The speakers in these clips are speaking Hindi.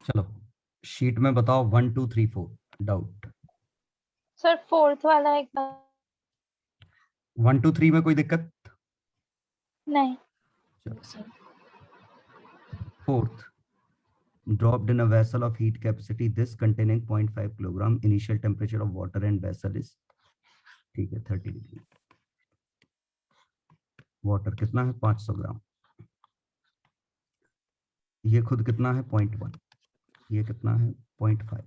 चलो शीट में बताओ 1 2 3 4 डाउट। सर फोर्थ वाला एक बार 1 2 3 में कोई दिक्कत? नहीं। Fourth, dropped in a vessel of heat capacity this containing 0.5 kilogram, initial temperature of water and vessel is, ठीक है 30 डिग्री। वाटर कितना है 500 ग्राम, ये खुद कितना है 0.1, ये कितना है 0.5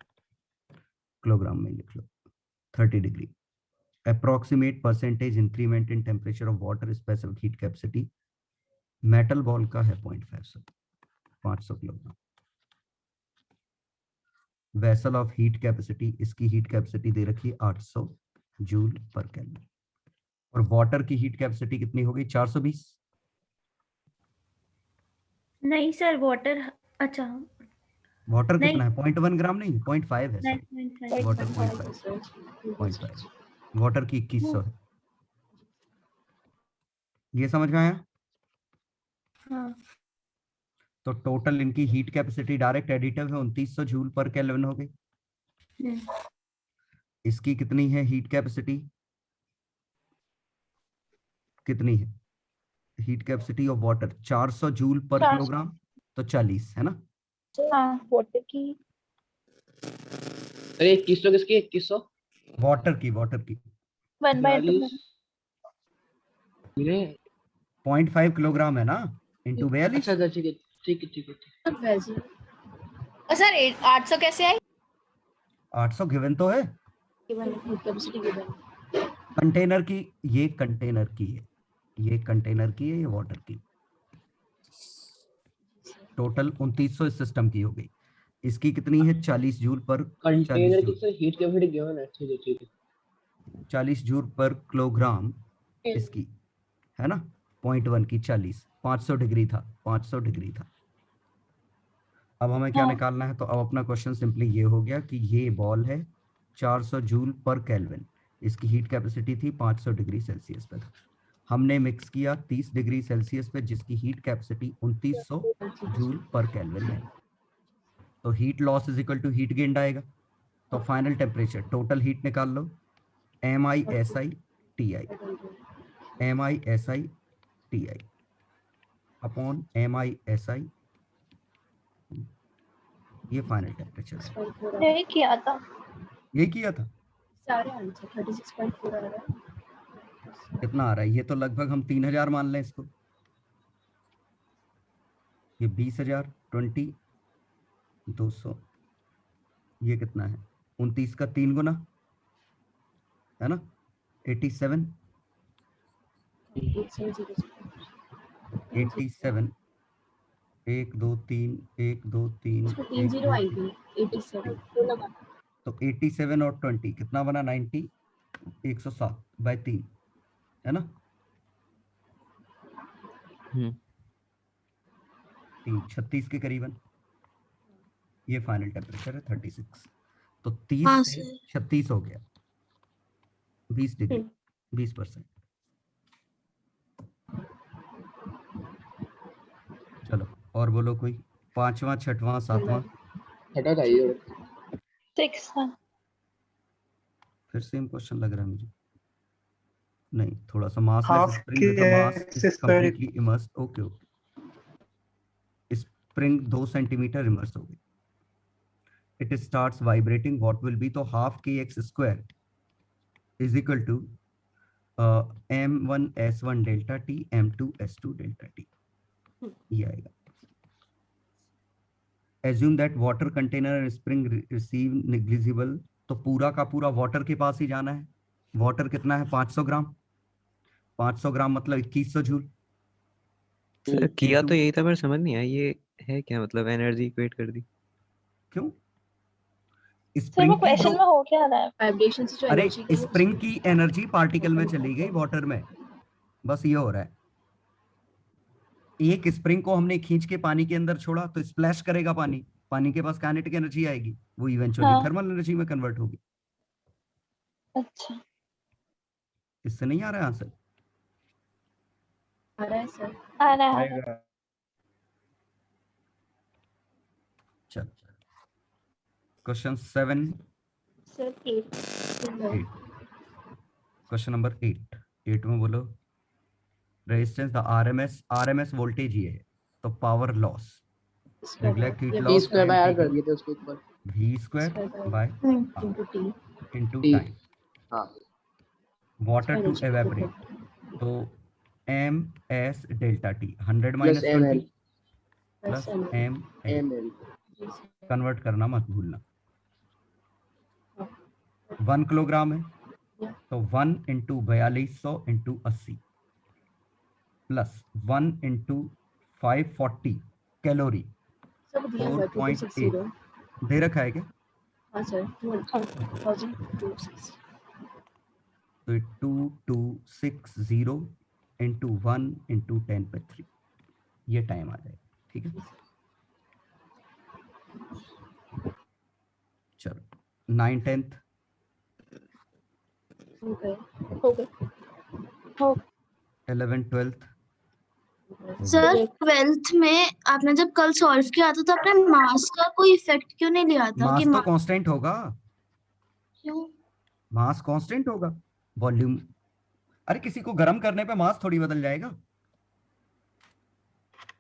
किलोग्राम में लिख लो। 30 degree, approximate percentage increment in temperature of water specific heat capacity, metal ball का है 0.5 500 kilogram. Vessel of heat capacity, इसकी हीट कैपेसिटी दे रखी है 800 जूल पर केल्विन, और वाटर की हीट कैपेसिटी कितनी होगी 420। नहीं सर वाटर, अच्छा वाटर नहीं, कितना है 0.1 ग्राम नहीं 0.5 है सर, 9.5 वाटर 0.5 वाटर की 2100 है। ये समझ में आया? हाँ तो टोटल इनकी हीट कैपेसिटी डायरेक्ट एडिटिव है 2900 जूल पर केल्विन हो गई। इसकी कितनी है हीट कैपेसिटी, कितनी है heat capacity of water 400 joule पर 400 किलोग्राम, तो 40 है ना। हाँ वाटर की अरे 2100 किसकी 2100 वाटर की 1/2 मेरे 0.5 किलोग्राम है ना इंटू 42। अच्छा अच्छा ठीक है सर 800 कैसे आई? 800 गिवन तो है कंटेनर की, ये कंटेनर की है, ये कंटेनर की है, ये वाटर की। टोटल 2900 इस सिस्टम की हो गई। इसकी कितनी है 40 जूल पर, 40 कंटेनर की joule sir heat capacity given है। ठीक है 40 जूल पर किलोग्राम इसकी है ना, 0.1 की 40, 500 डिग्री था, 500 डिग्री था। अब हमें क्या हाँ। निकालना है, तो अब अपना क्वेश्चन सिंपली ये हो गया कि ये बॉल है 400 जूल पर केल्विन, इसकी हीट कैपेसिटी थी 500 डिग्री सेल्सियस पे था, हमने मिक्स किया 30 डिग्री सेल्सियस पे जिसकी heat capacity 2900 joule per kelvin है। तो heat loss is equal to heat gained आएगा। तो फाइनल टेम्परेचर टोटल हीट निकाल लो, MISI TI अपॉन MISI, ये फाइनल टेम्परेचर है। यही किया था। ये किया था, सारे आंसर 36.4 आ रहा है। कितना आ रहा है, ये तो लगभग हम 3000 मान लें इसको, ये 20,000 200, ये कितना है 29 का 3 गुना है ना 87, 87 1 2 3 1 2 3 3 0 आई थी 87 तो लगा। तो 87 और 20 कितना बना 90, 107 बाय 3 है ना, 36 के करीबन। ये फाइनल टेम्परेचर है 36। तो 30 हाँ से सर 36 हो गया 20 डिग्री 20%। चलो और बोलो कोई, पांचवा छठवां सातवां, हटा जाइए 6 फिर सेम क्वेश्चन लग रहा है मुझे। नहीं, थोड़ा सा मासलेस हाफ स्प्रिंग की with the mass is axis पर completely immersed. Okay spring 2 centimetre immerse हो गई, it starts vibrating, what will be, तो हाफ के x square is equal to m1s1 delta T m2s2 delta T, ये आएगा। Assume that water container and spring receive negligible, तो पूरा का पूरा वाटर के पास ही जाना है। वाटर कितना है 500 ग्राम, 500 ग्राम मतलब 2100 जूल। सर किया तो यही था पर समझ नहीं आया ये है क्या, मतलब एनर्जी इक्वेट कर दी क्यों सर स्प्रिंग वो की जो, क्वेश्चन में हो क्या रहा है? वाइब्रेशन से जो अरे एनर्जी है स्प्रिंग की एनर्जी पार्टिकल में चली गई वाटर में, बस ये हो रहा है। एक स्प्रिंग को हमने खींच के पानी के अंदर छोड़ा तो स्प्लैश करेगा पानी, पानी के पास काइनेटिक एनर्जी आएगी, वो इवेंचुअली हाँ। थर्मल एनर्जी में कन्वर्ट होगी। अच्छा इससे नहीं आ रहा है आंसर? आ रहा है सर। आ रहा है। आएगा। चल क्वेश्चन 7 सर 8 8 क्वेश्चन नंबर 8 में बोलो रेजिस्टेंस द आरएमएस वोल्टेज ये है, तो power loss neglect heat T loss square by R कर दिए थे उसके ऊपर। v square by into T. Into T. Time हाँ वाटर टू एवेपोरेट, तो m s delta t 100 plus minus M 20 L plus Plus m l M L convert करना मत भूलना। 1 किलोग्राम है तो 1 into 4200 into 80 plus 1 into 540 calorie सब दिया हुआ है 4.8 दे रखा है क्या? हाँ सर 2260 तो 2260 इंटू 1 इंटू 10 पे 3 ये टाइम आ जाएगा। ठीक है, चलो 9 10th हो गए 11 12th सर 12th में आपने जब कल सॉल्व किया था तो आपने मास का कोई इफेक्ट क्यों नहीं लिया था मास कि तो कांस्टेंट होगा, क्यों? मास कांस्टेंट होगा, वॉल्यूम अरे किसी को गर्म करने पे मास थोड़ी बदल जाएगा।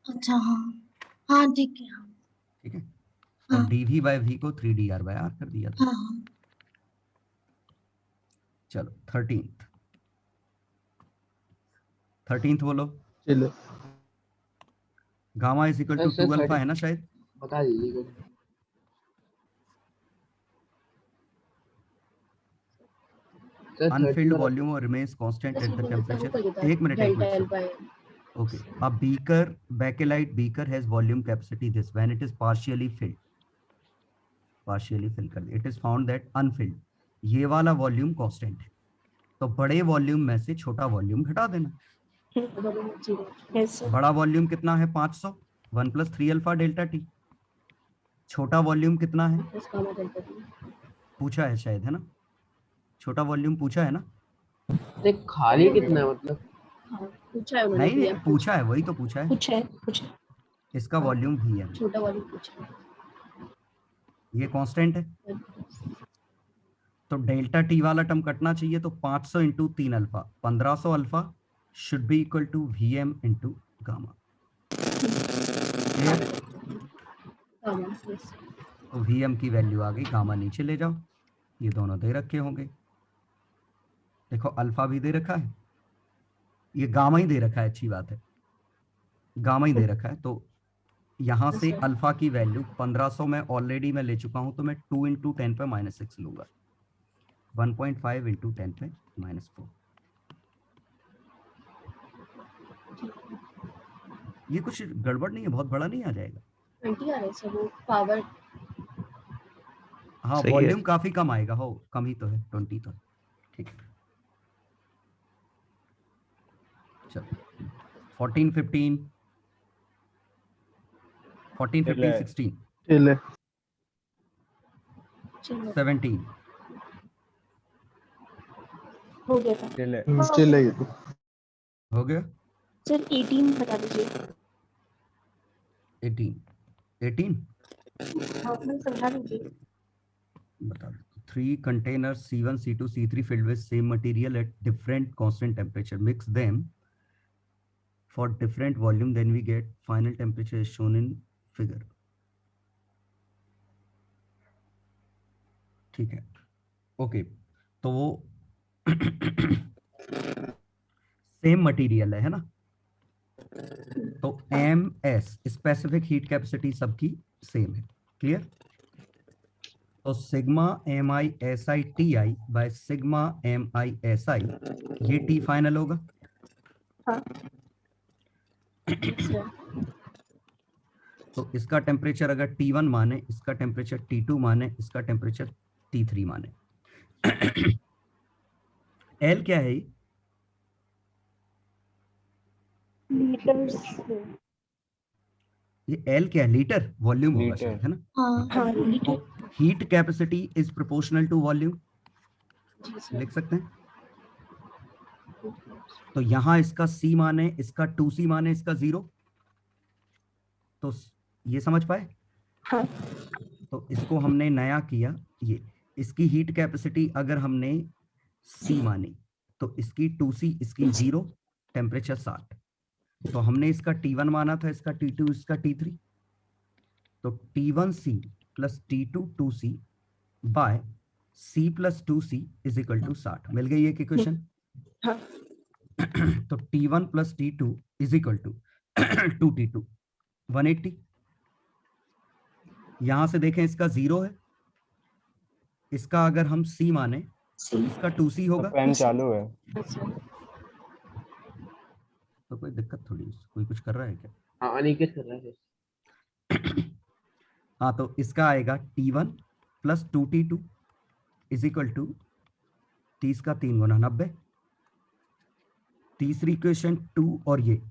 अच्छा हाँ हाँ ठीक है ठीक है, और हाँ dv बाय v को 3dr बाय r कर दिया था। हाँ हाँ चलो 13th बोलो चलो gamma is equal to sir, 2 alpha 13 है ना शायद। बता दीजिए सर अनफिल्ड 13 वॉल्यूम और remains constant at the temperature. एक minute delta L by okay, a beaker bakelite beaker has volume capacity this when it is partially filled कर दिया, it is found that unfilled ये वाला वॉल्यूम कांस्टेंट है, तो बड़े वॉल्यूम में से छोटा वॉल्यूम घटा देना। यस सर बड़ा वॉल्यूम कितना है 500 1 प्लस 3 अल्फा डेल्टा टी, छोटा वॉल्यूम कितना है प्लस गामा डेल्टा टी पूछा है शायद, है ना, छोटा वॉल्यूम पूछा है ना? देख खाली कितना है मतलब हाँ पूछा है उन्होंने नहीं दिया पूछा है, वही तो पूछा है, पूछा है इसका वॉल्यूम भी है, छोटा वाली पूछा है ये कांस्टेंट है, तो डेल्टा टी वाला टर्म कटना चाहिए, तो 500 into 3 alpha 1500 alpha should be equal to VM into gamma. Clear? Gamma yes तो वीएम की वैल्यू आ गई, गामा नीचे ले जाओ, ये दोनों दे रखे होंगे, देखो अल्फा भी दे रखा है, ये गामा ही दे रखा है, अच्छी बात है गामा ही दे रखा है, तो यहाँ से अल्फा की वैल्यू 1500 में ऑलरेडी मैं ले चुका हूं, तो मैं 2 इंटू 10 पे -6 लूंगा, 1.5 इंटू 10 पे -4। ये कुछ गड़बड़ नहीं है, बहुत बड़ा नहीं आ जाएगा। 20 आ रहा है सर वो पावर हाँ सही है। वॉल्यूम काफी कम आएगा, हो कम ही तो है 20 तो है। ठीक है चलो 14 15 16 17 हो गया था हो गया, सर 18 बता दीजिए 18 आपने समझा दीजिए बता दो। 3 containers C1 C2 C3 filled with same material at different constant temperature, mix them for different volume, then we get final temperature is shown in figure। ठीक है ओके, तो वो सेम मटेरियल है ना, तो M S specific heat capacity सबकी सेम है। क्लियर? तो sigma M I S I T I by sigma M I S I, ये टी फाइनल होगा। तो इसका टेम्परेचर अगर T1 माने, इसका टेम्परेचर T2 माने, इसका टेम्परेचर T3 माने। L क्या है? लीटर्स ये L क्या है? लीटर वॉल्यूम होगा शायद, है ना? हाँ हाँ तो litre heat capacity is proportional to volume, जी सर लिख सकते हैं। तो यहाँ इसका C माने, इसका 2C माने, इसका 0, तो ये समझ पाए? हाँ तो इसको हमने नया किया, ये इसकी हीट कैपेसिटी अगर हमने C मानी तो इसकी 2C, इसकी 0, टेम्परेचर 60। तो हमने इसका T1 माना था, इसका T2, इसका T3। तो T1C plus T2 2C by C plus 2C is equal to 60। मिल गई एक इक्वेशन। हाँ। तो T1 plus T2 is equal to 2T2 180। यहां से देखें इसका 0 है, इसका अगर हम C माने तो इसका 2C होगा। फैन चालू है। अच्छा तो कोई दिक्कत थोड़ी, कोई कुछ कर रहा है क्या? हाँ अनिकेत कर रहा है। हाँ, तो इसका आएगा T1 plus 2T2 is equal to 30 का 3 गुना 90। तीसरी इक्वेशन 2 और ये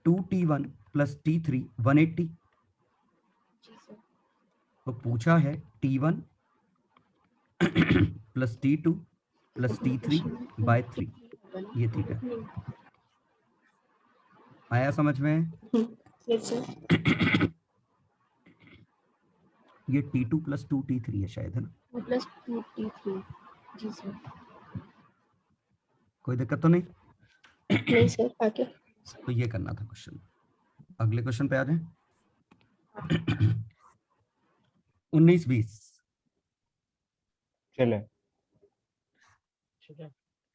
2T1 प्लस T3 180। जी सर। तो पूछा है T1 plus T2 plus T3 bye 3, ये थीटा। आया समझ में? Yes sir. ये T2 प्लस 2T3 है शायद, है ना? 2 प्लस 2 T3 जी सर। कोई दिक्कत तो नहीं? नहीं सर, आगे। तो ये करना था क्वेश्चन। अगले क्वेश्चन पे आ जाएं। 19-20 चले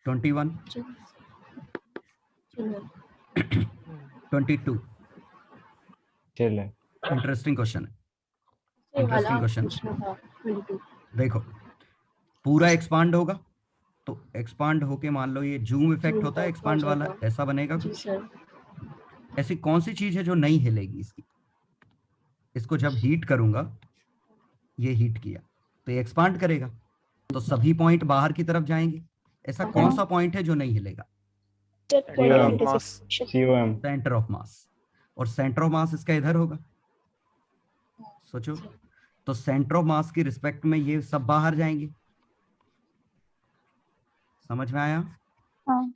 21 चलो 22 चले इंटरेस्टिंग क्वेश्चन है। ये वाला Interesting question. पूछना था 22। देखो पूरा एक्सपांड होगा तो एक्सपांड होके मान लो ये जूम इफेक्ट Zoom होता है effect एक्सपांड हो वाला, जाता। ऐसा बनेगा जी कुछ। सर। ऐसी कौन सी चीज है जो नहीं हिलेगी इसकी? इसको जब हीट करूंगा, ये हीट किया तो ये एक्सपांड करेगा, तो सभी पॉइंट बाहर की तरफ जाएंगे। ऐसा कौन सा पॉइंट है जो नहीं हिलेगा? Sir Center of point of mass. intersection। COM centre of mass. और सेंटर ऑफ मास इसका इधर होगा, सोचो। तो सेंटर ऑफ मास की रिस्पेक्ट में ये सब बाहर जाएंगे। समझ में आया? हाँ।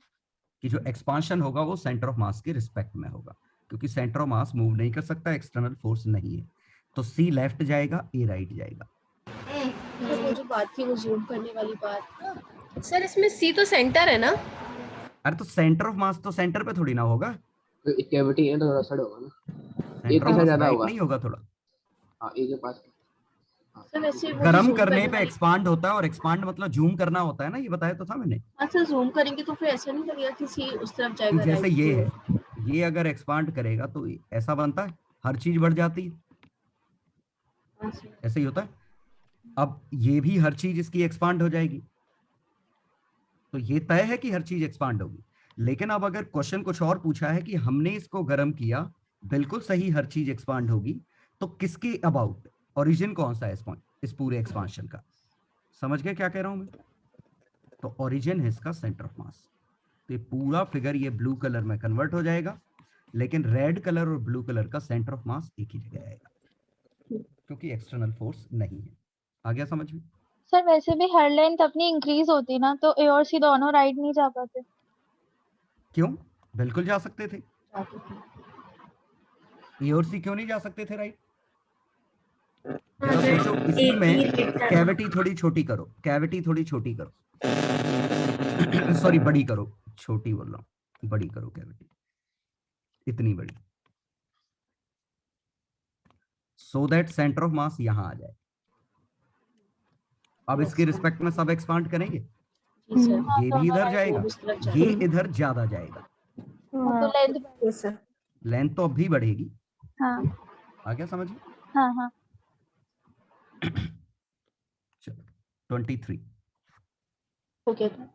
कि जो एक्सपांशन होगा वो सेंटर ऑफ मास की रिस्पेक्ट में होगा, क्योंकि सेंटर ऑफ मास मूव नहीं कर सकता, एक्सटर्नल फोर्स नहीं है। तो C लेफ्ट जाएगा, A राइट जाएगा। सर वो जो बात थी वो जूम करने वाली बात। सर इसमें सी तो सेंटर है ना? अरे तो सेंटर ऑफ मास तो सेंटर पे थोड़ी ना होगा, तो एक कैविटी है तो थोड़ा सड़ होगा ना। सेंटर के ऑफ साथ मास ज्यादा राइट होगा। नहीं होगा थोड़ा। हाँ एक के पास। सर वैसे वो गर्म zoom करने पे वाली- एक्सपांड होता है, और एक्सपांड मतलब जूम करना होता है ना, ये बताया तो था मैंने। हाँ सर जूम करेंगे तो फिर ऐसा नहीं लगेगा कि सी उस तरफ कि जाएगा। जैसे right ये की है, ओर। ये अगर एक्सपांड करेगा तो ऐसा बनता है, हर चीज बढ़ जाती है, हाँ सर। ऐसे ही होता है। अब ये भी हर चीज इसकी एक्सपांड हो जाएगी, तो ये तय है कि हर चीज एक्सपांड होगी। लेकिन अब अगर क्वेश्चन कुछ और पूछा है कि हमने इसको गर्म किया, बिल्कुल सही, हर चीज एक्सपांड होगी, तो किसके अबाउट, ओरिजिन कौन सा है इस पॉइंट, इस पूरे एक्सपांशन का? समझ गए क्या कह रहा हूं मैं? तो ओरिजिन है इसका सेंटर ऑफ मास। तो ये पूरा फिगर ये ब्लू कलर में कन्वर्ट हो जाएगा, लेकिन रेड कलर और ब्लू कलर का सेंटर ऑफ मास एक ही जगह आएगा, क्योंकि एक्सटर्नल फोर्स नहीं है। आ गया समझ में? सर वैसे भी हर लेंथ अपनी इंक्रीज होती ना, तो ए और सी दोनों राइट नहीं जा पाते। क्यों? बिल्कुल जा सकते थे। जाते थे। ए और सी क्यों नहीं जा सकते थे? राइट। अगर सोचो, इसी एक ही में rate का- कैविटी थोड़ी छोटी करो, कैविटी थोड़ी छोटी करो, सॉरी बड़ी करो, छोटी बोल रहा हूँ, बड़ी करो कैविटी, इतनी बड़ी, सो दैट सेंटर ऑफ मास यहां आ जाए। अब इसके रिस्पेक्ट में सब एक्सपांड करेंगे, जी सर। ये भी इधर जाएगा, वो उस तरफ ये जाएगा। इधर ज्यादा जाएगा, तो लेंथ। Yes sir. लेंथ तो अब भी बढ़ेगी। हाँ आ गया समझ में? हाँ हाँ। चलो 23, हो गया था।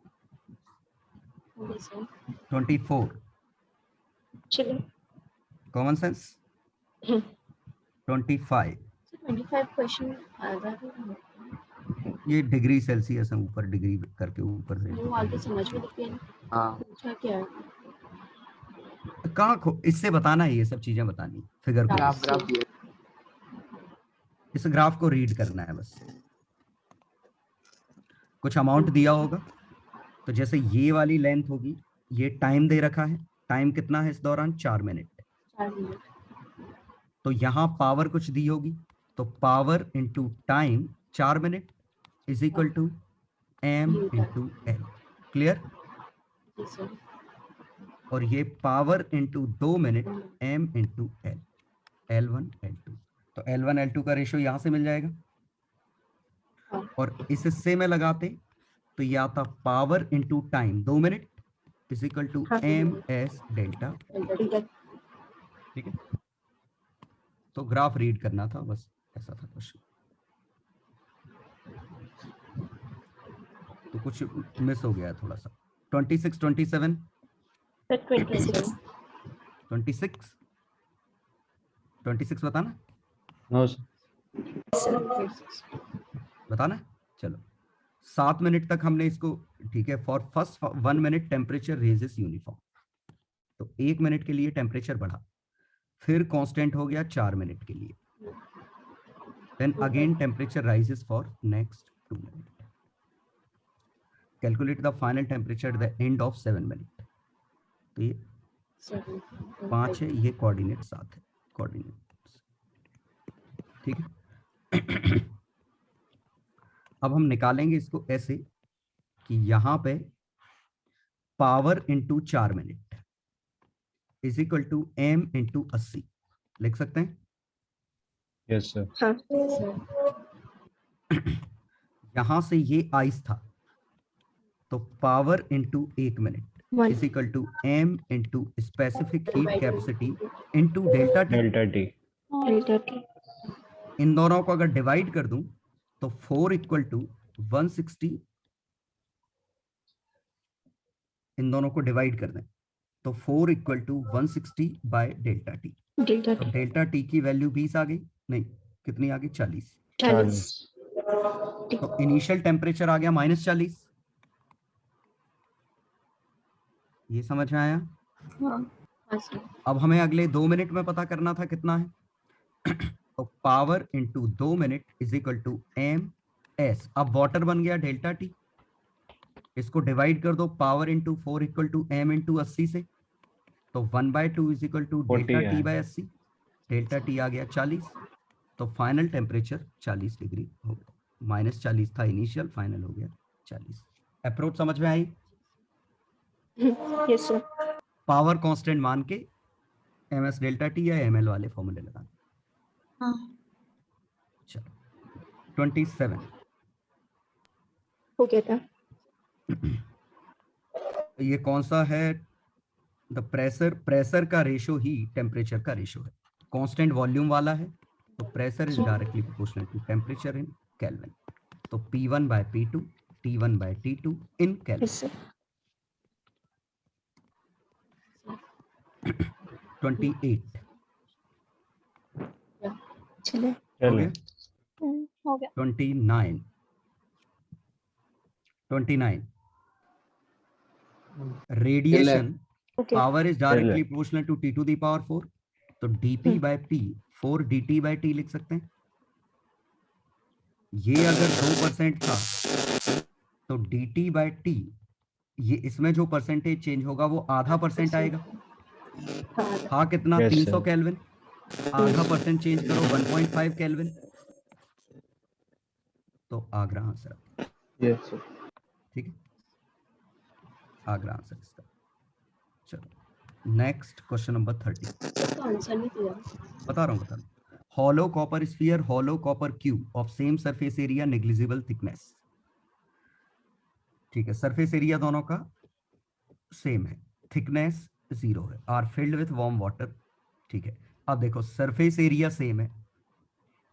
जी सर। 24 चलिए। कॉमन सेंस, 25 25 क्वेश्चन आ जाते हैं। ये डिग्री सेल्सियस है, ऊपर डिग्री करके ऊपर से वो आगे समझ में लिखते हैं। हाँ पूछा क्या है? कहाँ इससे बताना है, ये सब चीजें बतानी, फिगर को, ग्राफ ग्राफ दिया। इस ग्राफ को रीड करना है बस। कुछ अमाउंट दिया होगा, तो जैसे ये वाली लेंथ होगी, ये टाइम दे रखा है, टाइम कितना है इस दौरान, 4 मिनट। 4 मिनट। तो यहाँ पावर कुछ दी होगी, तो power into time 4 minute is equal to m into L. Clear? जी सर। और ये power into 2 minute m into L, L1 L2। तो L1 L2 का रेशियो यहां से मिल जाएगा, और इस हिस्से में लगाते तो ये आता power into time 2 minute is equal to हाँ। M S delta. ठीक है, तो ग्राफ रीड करना था, बस ऐसा था क्वेश्चन। तो कुछ मिस हो गया थोड़ा सा। 26 27 सर 26 26 26 बताना नो सर। बताना। चलो 7 मिनट तक हमने इसको, ठीक है। For first 1 minute temperature raises uniform, तो 1 मिनट के लिए टेम्परेचर बढ़ा, फिर कांस्टेंट हो गया 4 मिनट के लिए, then again temperature rises for next 2 minute. Calculate the final temperature at the end of 7 minute. तो ये 5 है, ये कोऑर्डिनेट 7 है, कोऑर्डिनेट। ठीक है। अब हम निकालेंगे इसको ऐसे कि यहां पे power into 4 minute is equal to m into 80 लिख सकते हैं। Yes sir. हाँ यहां से ये आइस था, तो power into 1 minute 1 is equal to m into specific heat capacity into delta T. Delta T. Delta T इन दोनों को अगर डिवाइड कर दूं तो 4 इक्वल टू 160, इन दोनों को डिवाइड कर दें तो 4 equal to 160 by delta T. Delta तो टी डेल्टा टी की वैल्यू 20 आ गई, नहीं कितनी आ गई, 40। 40 तो इनिशियल टेम्परेचर आ गया -40। ये समझ में आया? हाँ सर। अब हमें अगले 2 मिनट में पता करना था कितना है। तो power into 2 minute is equal to M S. अब वाटर बन गया डेल्टा टी, इसको डिवाइड कर दो power into 4 equal to M into 80 से, तो 1/2 is equal to 40 delta T है। बाय 80। डेल्टा टी आ गया 40, तो फाइनल टेम्परेचर 40 डिग्री हो गया। -40 था इनिशियल, फाइनल हो गया 40। अप्रोच समझ में आई? Yes sir. पावर कांस्टेंट मान के एम एस डेल्टा टी या एम एल वाले फॉर्मूले लगा। हाँ। चलो 27 हो गया था। ये कौन सा है? द प्रेशर का रेशो ही टेम्परेचर का रेशो है। कांस्टेंट वॉल्यूम वाला है, तो pressure is directly proportional to temperature in Kelvin. तो P1 by P2, T1 by T2 in Kelvin. Yes sir. 28 चले हो चलो। गया। हो गया। 29 radiation okay power is directly proportional to T to the power 4, तो dP by P 4 dt by T लिख सकते हैं। ये अगर 2% था तो dt by T, ये इसमें जो परसेंटेज चेंज होगा वो आधा % आएगा। हाँ कितना? Yes, 300 sir. केल्विन, आधा % चेंज करो 1.5 केल्विन, तो आगरा आंसर। Yes sir. ठीक है, आगरा आंसर इसका। चलो नेक्स्ट क्वेश्चन नंबर 30। इसका आंसर नहीं दिया। बता रहा हूँ। hollow copper sphere, hollow copper cube of same surface area, negligible thickness। ठीक है, सरफेस एरिया दोनों का सेम है, थिकनेस 0 है, are filled with warm water. ठीक है, अब देखो सरफेस एरिया सेम है,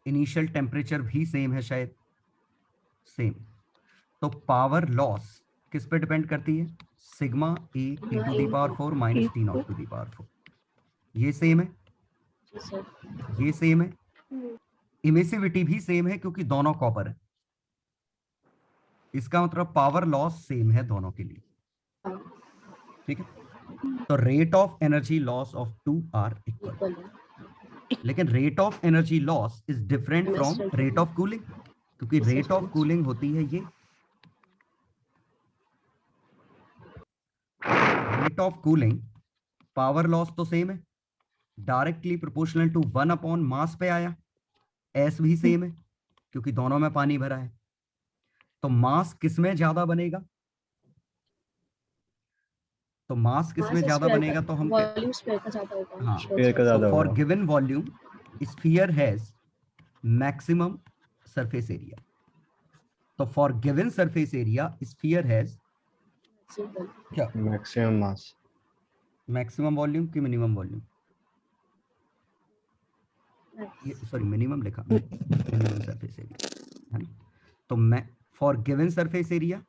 इनिशियल टेम्परेचर भी सेम है, शायद सेम, तो पावर लॉस किस पे डिपेंड करती है? Sigma A T to the power 4 minus T not to the power 4। ये सेम है, जी सर। ये सेम है, इमिसिविटी भी सेम है क्योंकि दोनों कॉपर है। इसका मतलब पावर लॉस सेम है दोनों के लिए। ठीक है, तो rate of energy loss of 2 are equal, equal है। लेकिन rate of energy loss is different from rate of cooling, क्योंकि रेट ऑफ कूलिंग होती है ये, rate of cooling, power loss तो सेम है, directly proportional to 1 upon mass पे आया, एस भी सेम है क्योंकि दोनों में पानी भरा है। तो मास किसमें ज्यादा बनेगा? तो मास किसमें ज्यादा बनेगा? तो हम वॉल्यूम स्क्वायर का ज्यादा होगा। हाँ, स्फीयर का ज्यादा फॉर होगा। Given volume sphere has maximum surface area. तो for given surface area sphere has क्या? Maximum mass. मैक्सिमम वॉल्यूम की मिनिमम वॉल्यूम? सॉरी मिनिमम लिखा, मिनिमम सरफेस एरिया है ना। तो मैं for given surface area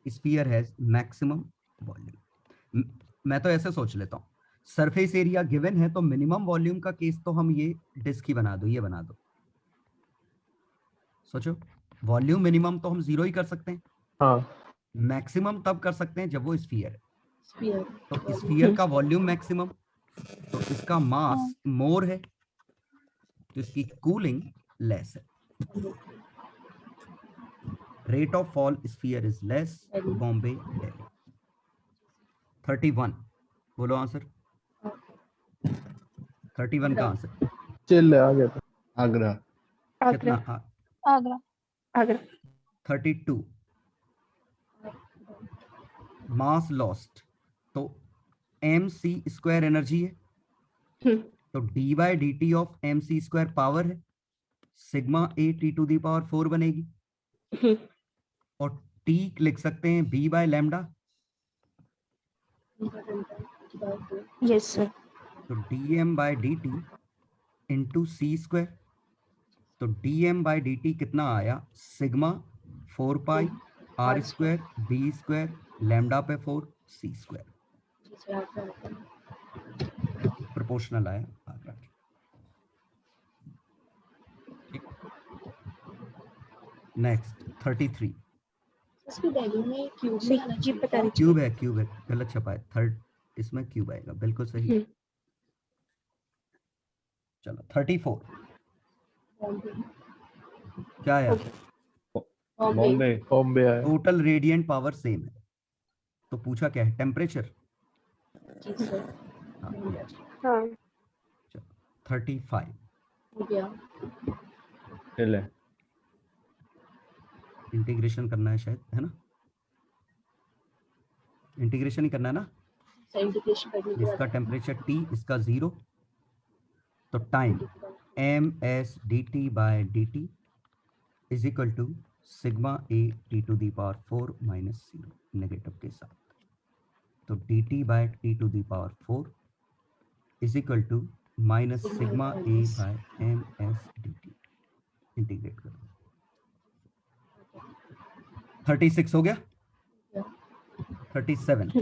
sphere has maximum volume. मैं तो ऐसे सोच लेता हूँ, सरफेस एरिया गिवन है तो मिनिमम वॉल्यूम का केस तो हम ये डिस्क ही बना दो, ये बना दो। सोचो, वॉल्यूम मिनिमम तो हम 0 ही कर सकते हैं, हाँ मैक्सिमम तब कर सकते हैं जब वो स्फीयर है। स्फीयर तो स्फीयर का वॉल्यूम मैक्सिमम, तो इसका मास मोर है, तो इसकी कूलिंग लेस है। Rate of fall sphere is less, Bombay Delhi. 31 बोलो आंसर। 31 का आंसर चल आ गया था। आगरा। कितना? आगरा। आगरा। 32 मास लॉस्ट, तो mc स्क्वायर एनर्जी है, तो d by D T of mc square power है, sigma a t to the power 4 बनेगी, और t लिख सकते हैं b by lambda, yes sir. तो dm by D T into C square, तो dm बाय डी टी कितना आया? Sigma 4 pi r square b square lambda पे 4 c स्क्वायर, प्रोपोर्शनल आया आगरा। नेक्स्ट 33 इसकी वैल्यू में क्यूब में आना जी पता नहीं। क्यूब है, क्यूब है, गलत छपा है, थर्ड इसमें क्यूब आएगा, बिल्कुल सही। चलो 34 क्या है? बॉम्बे। बॉम्बे आया। टोटल रेडिएंट पावर सेम है, तो पूछा क्या है? टेम्परेचर। हाँ, हाँ। 35 हो गया। चल है। इंटीग्रेशन करना है शायद, है ना? इंटीग्रेशन ही करना है ना। इंटीग्रेशन करने के इसका बाद टेम्परेचर T, इसका 0, तो time ms dt by dt is equal to sigma a t to the power 4 minus 0 negative के साथ, तो dt by t to the power 4 is equal to minus sigma a by ms dt। Integrate करो, 36 हो गया। 37 हो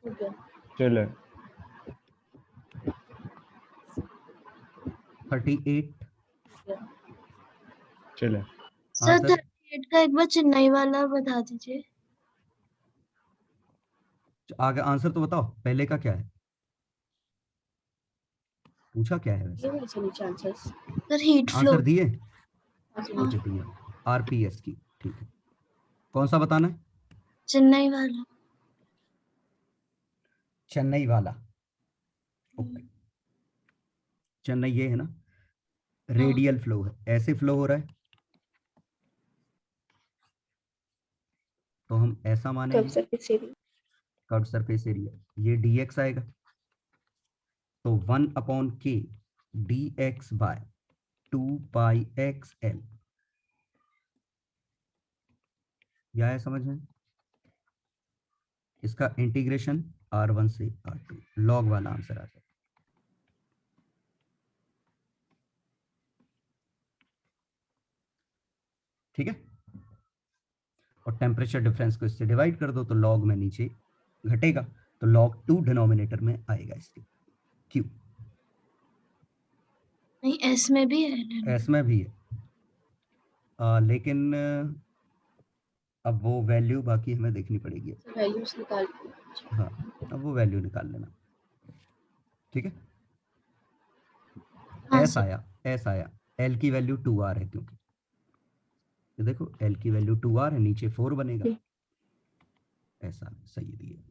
गया। चल है। 38 चल है। सर आंसर 38 का एक बार चेन्नई वाला बता दीजिए। आगे आंसर तो बताओ, पहले का क्या है? पूछा क्या है वैसे? ये वाले से नीचे answers sir heat flow. Answer दिए? हाँ। अच्छा दिए, आरपीएस की, ठीक है। कौन सा बताना है? चेन्नई वाला। चेन्नई वाला, ओके। चेन्नई ये है ना, रेडियल फ्लो है, ऐसे फ्लो हो रहा है, तो हम ऐसा मानेंगे कर्व सरफेस एरिया, ये dx आएगा, तो 1/k dx बाय 2 पाई xl, यह है समझ में? इसका इंटीग्रेशन r1 से r2 लॉग वाला आंसर आ जाए। ठीक है, और टेम्परेचर डिफरेंस को इससे डिवाइड कर दो तो लॉग में नीचे घटेगा, तो log 2 डिनोमिनेटर में आएगा इसके, क्यू। नहीं एस में भी है। एस में भी है, लेकिन अब वो वैल्यू बाकी हमें देखनी पड़ेगी। वैल्यूज निकाल। हाँ, अब वो वैल्यू निकाल लेना, ठीक है। हाँ एस सर। आया, एस आया, एल की वैल्यू 2r है, क्योंकि ये देखो एल की वैल्यू 2r है, नीचे 4 बनेगा, ऐसा सही दिया।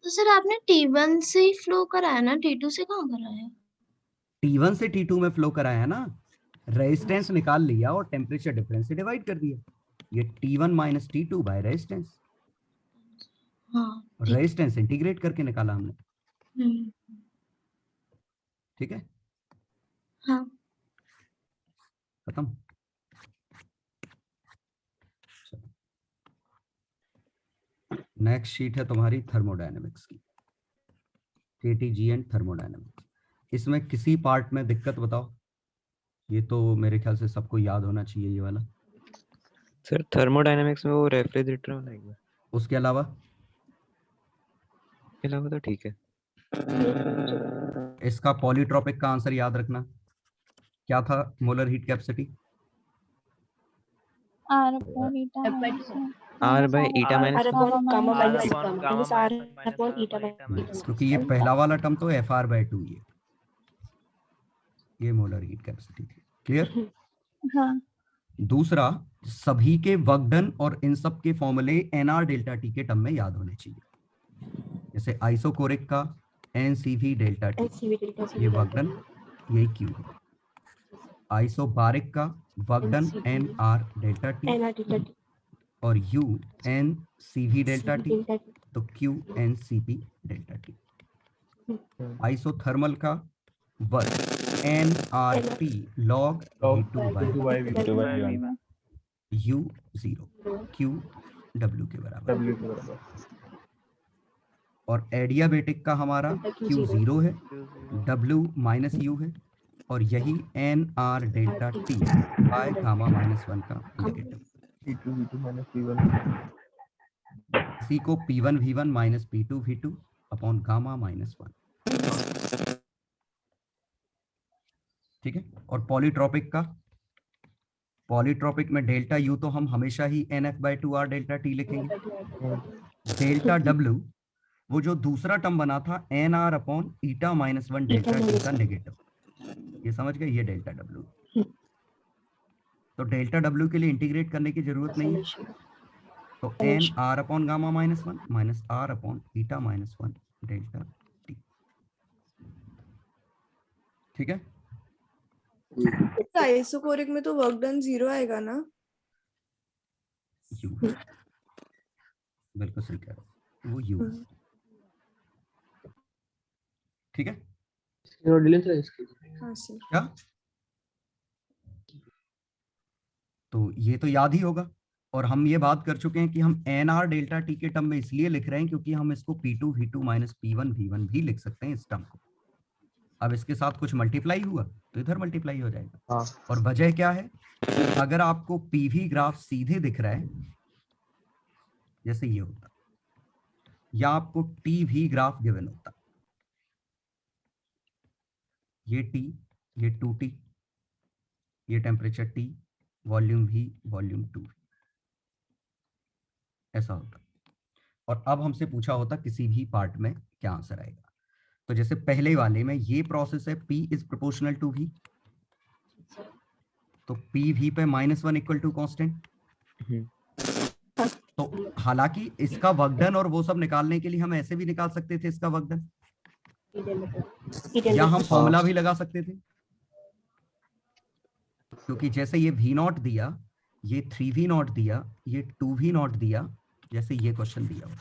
तो सर आपने T1 से ही फ्लो कराया ना, T2 से कहाँ कराया? T1 से T2 में फ्लो कराया ना, रेजिस्टेंस निकाल लिया और टेम्परेचर डिफरेंस से डिवाइड कर दिया। ये T1 minus T2 by resistance, हाँ ठीक है। रेजिस्टेंस इंटीग्रेट करके निकाला हमने। ठीक है, हाँ खत्म। नेक्स्ट शीट है तुम्हारी थर्मोडायनेमिक्स की, KTG एंड थर्मोडायनेमिक्स। इसमें किसी पार्ट में दिक्कत बताओ? ये तो मेरे ख्याल से सबको याद होना चाहिए ये वाला। सर थर्मोडायनेमिक्स में वो रेफ्रिजरेटर वाला एक बार, उसके अलावा इसके अलावा तो ठीक है। इसका पॉलीट्रॉपिक का आंसर याद रखना। क्या था molar heat capacity? R upon eta minus R by eta R minus upon one. gamma R minus upon gamma gamma minus R minus upon one eta by eta minus minus क्योंकि ये पहला वाला टर्म तो FR/2 ये मोलर हीट कैपेसिटी थी। क्लियर? हाँ दूसरा, सभी के वर्क डन और इन सब के फॉर्मूले NR डेल्टा T के टर्म में याद होने चाहिए। जैसे आइसोकोरिक का NCV delta T, LCV delta ये वर्क डन, यही Q है। आइसोबारिक का work done NR delta T NR delta T और U NCV delta T, delta T तो Q NCP delta T। Isothermal का work nRT log V2 by U 0 Q W के बराबर। और एडियाबेटिक का हमारा Q 0 है, W माइनस U है, और यही NR delta T by gamma minus 1 का नेगेटिव। इसी को P1 V1 minus P2 V2 upon gamma minus 1। ठीक है। और पॉलीट्रॉपिक का, पॉलीट्रॉपिक में डेल्टा U तो हम हमेशा ही NF/2R डेल्टा T लिखेंगे। डेल्टा W वो जो दूसरा टर्म बना था NR upon eta minus 1 delta T का नेगेटिव, ये समझ गए, ये डेल्टा W। तो डेल्टा W के लिए इंटीग्रेट करने की जरूरत नहीं है, तो NR upon gamma minus 1 minus R upon eta minus 1 delta T। ठीक है। आइसोकोरिक में तो वर्क डन 0 आएगा ना? U बिल्कुल सही कह रहे हो, वो U। ठीक है। हाँ सर। क्या? तो ये तो याद ही होगा। और हम ये बात कर चुके हैं कि हम NR डेल्टा T के टर्म में इसलिए लिख रहे हैं क्योंकि हम इसको P2 V2 minus P1 V1 भी लिख सकते हैं इस टर्म को। अब इसके साथ कुछ मल्टीप्लाई हुआ तो इधर मल्टीप्लाई हो जाएगा। और वजह क्या है? अगर आपको PV ग्राफ सीधे दिख रहा है जैसे ये होता, या आपको TV ग्राफ गिवन होता, ये T, ये 2T, ये temperature T, volume V, volume 2, ऐसा होता। और अब हमसे पूछा होता किसी भी पार्ट में क्या आंसर आएगा। तो जैसे पहले वाले में ये प्रोसेस है P is proportional to V, तो PV पे -1 इक्वल टू कांस्टेंट। तो हालांकि इसका वर्क डन और वो सब निकालने के लिए हम ऐसे भी निकाल सकते थे इसका वर्क डन, या हम फॉर्मूला भी लगा सकते थे, क्योंकि जैसे ये V0 दिया, ये 3V0 दिया, ये 2V0 दिया, जैसे ये क्वेश्चन दिया हुआ,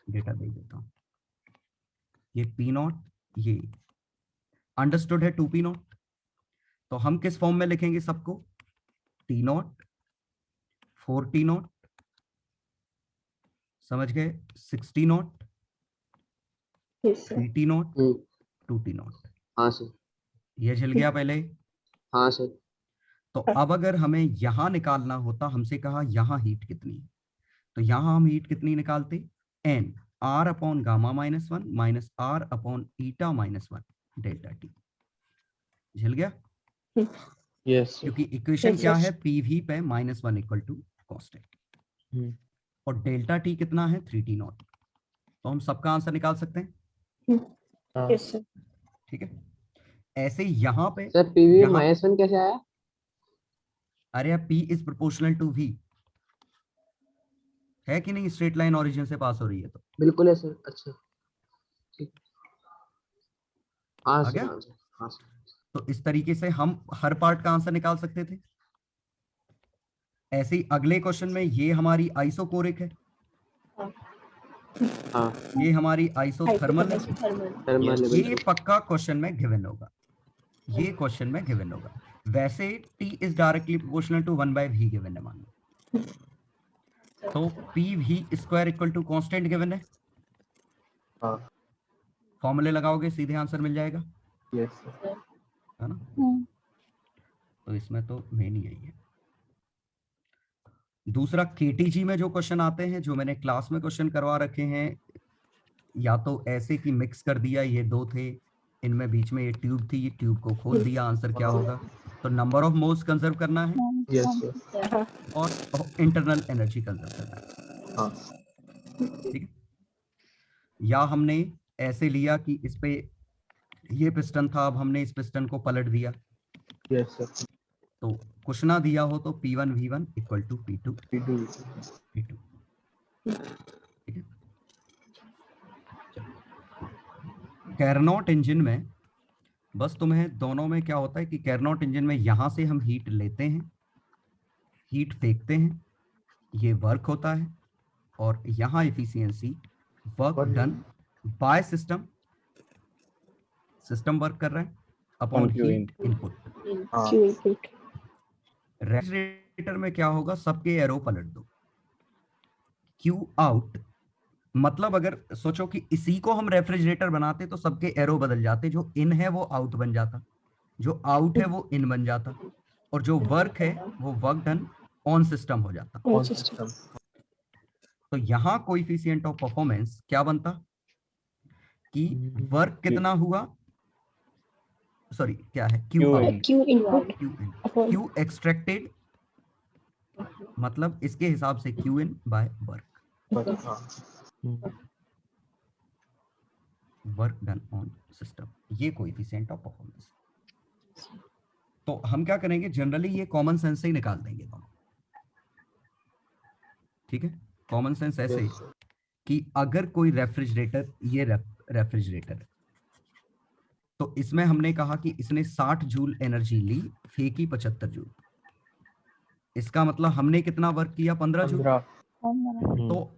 डेटा दे देता हूं, ये P0, ये अंडरस्टूड है 2P0, तो हम किस फॉर्म में लिखेंगे सबको? T0 4T0, समझ गए, 60 3T0 2T0। हाँ सर। ये झल गया पहले। हाँ सर। तो अब अगर हमें यहां निकालना होता, हमसे कहा यहां हीट कितनी है, तो यहां हम हीट कितनी निकालते? N R upon gamma minus 1 minus R upon eta minus 1 delta T। झल गया? यस। क्योंकि इक्वेशन क्या है? PV पे -1 इक्वल टू कांस्टेंट, और डेल्टा T कितना है? 3T0। तो हम सबका आंसर निकाल सकते हैं। Yes sir. ठीक है। ऐसे यहाँ पे सर PV -1 कैसे आया? अरे P is proportional to V है कि नहीं? स्ट्रेट लाइन ओरिजिन से पास हो रही है तो बिल्कुल है सर। अच्छा ठीक। हाँ आ सर। गया? हाँ सर। तो इस तरीके से हम हर पार्ट का आंसर निकाल सकते थे। ऐसे ही अगले क्वेश्चन में ये हमारी आइसोकोरिक है, हाँ ये हमारी आइसोथर्मल है। थर्मल ये लेवल पक्का क्वेश्चन में गिवन होगा, ये क्वेश्चन में गिवन होगा। वैसे T is directly proportional to 1/v given है मान लो, तो PV square equal to constant given है। हाँ फॉर्मूले लगाओगे सीधे आंसर मिल जाएगा, यस है ना। हम्म, तो इसमें तो मेन यही है। दूसरा KTG में जो क्वेश्चन आते हैं, जो मैंने क्लास में क्वेश्चन करवा रखे हैं, या तो ऐसे कि मिक्स कर दिया, ये दो थे, इनमें बीच में ये ट्यूब थी, ये ट्यूब को खोल दिया, आंसर क्या होगा। तो नंबर ऑफ मोल्स कंजर्व करना है यस और इंटरनल एनर्जी कंजर्व करना है, हाँ ठीक है। या हमने ऐसे लिया कि इस पे ये पिस्टन था, अब हमने इस पिस्टन को पलट दिया, यस सर तो कुछ ना दिया हो तो P1 V1 equal to P2 P2 ठीक है। कैरनॉट इंजन में बस तुम्हें दोनों में क्या होता है कि कैरनॉट इंजन में यहां से हम हीट लेते हैं, हीट फेंकते हैं, ये वर्क होता है, और यहां efficiency work done by system, system work कर रहा है upon On Q heat input. हाँ रेफ्रिजरेटर में क्या होगा, सबके एरो पलट दो, क्यू आउट, मतलब अगर सोचो कि इसी को हम रेफ्रिजरेटर बनाते तो सबके एरो बदल जाते, जो इन है वो आउट बन जाता, जो आउट है वो इन बन जाता, और जो वर्क है वो वर्क डन ऑन सिस्टम हो जाता। ऑन सिस्टम तो यहाँ कोएफिशिएंट ऑफ परफॉर्मेंस क्या बनता कि वर्क कितना हुआ, सॉरी क्या है, क्यू आउट, क्यू एक्सट्रैक्टेड, मतलब इसके हिसाब से Q in by work, work done on system, ये कोएफिशिएंट ऑफ परफॉर्मेंस। तो हम क्या करेंगे, जनरली ये कॉमन सेंस से ही निकाल देंगे दोनों, ठीक है। कॉमन सेंस ऐसे कि अगर कोई रेफ्रिजरेटर, ये रेफ्रिजरेटर है, तो इसमें हमने कहा कि इसने 60 जूल एनर्जी ली, फेंकी 75 जूल, इसका मतलब हमने कितना वर्क किया, 15 जूल। तो